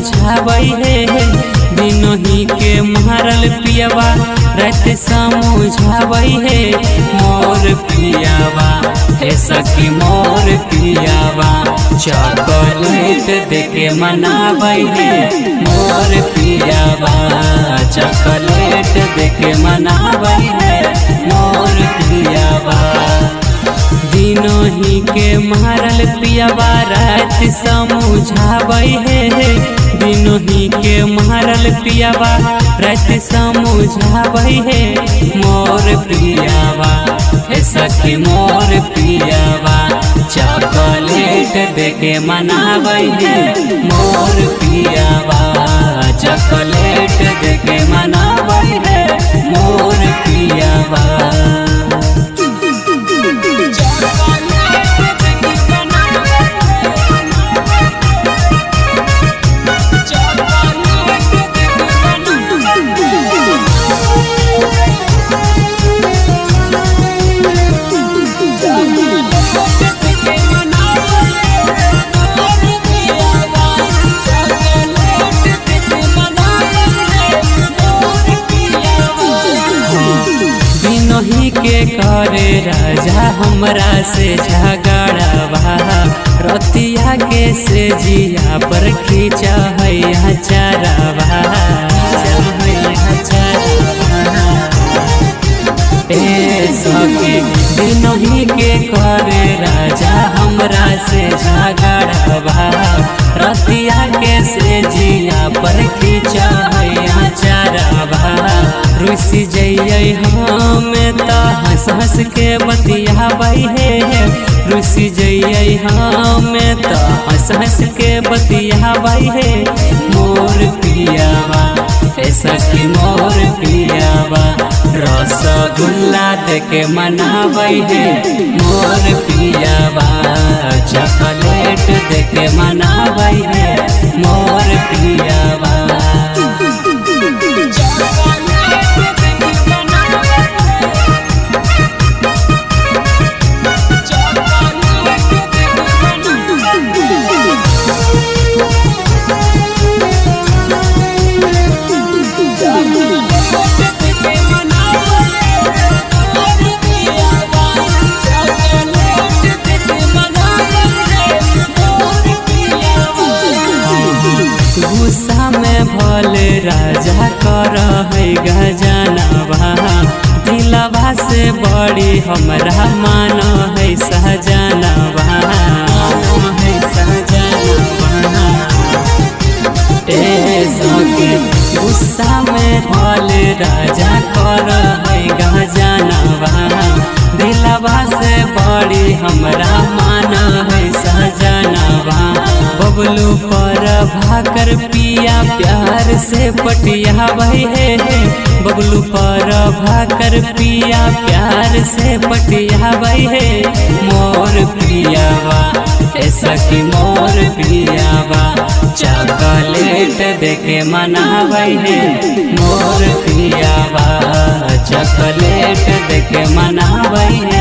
समझावे है दिनों ही के मारल पियावा रात समझावे है मोर पियावा हे सखी मोर पियावा चॉकलेट देके मनावे है मोर पियावा चॉकलेट देके मनावे है मोर पियावा दिनों ही के मारल पियावा रात समझावे है दिनों ही के मारल पियावा रात समझावे है मोर पियावा हे सखी मोर पियावा चॉकलेट देके मनावे है मोर पियावा चॉकलेट देके मनावे है मोर पियावा। ही के करे राजा हमरा से झगड़ावा रतिया के से जिया पर खींचा है चरावा सखी दिनों ही के करे राजा हमरा से झगड़ावा रतिया के से जिया पर खींचा है चरावा रुसी जइए हम तो हंस हंस के बतियावे है रुसी जइए हम तो हंस हंस के बतियावे है मोर पियावा हे सखी मोर पियावा रसगुल्ला देके मनावे है मोर पियावा चॉकलेट देके मनावे है मोर पियावा। गुस्सा में भले राजा कर है गजनवा दिलवा से बड़ी हमरा मान है सहजनवा गुस्सा में भले राजा कर है गजनवा दिलवा से बड़ी हमरा मान है सहजनवा बबलू पर भाकर पिया प्यार से पटियावे है बबलू पर भाकर पिया प्यार से पटियावे है मोर पियावा हे सखी मोर पियावा चॉकलेट देके मनावे है मोर पियावा चॉकलेट देके मनावे है।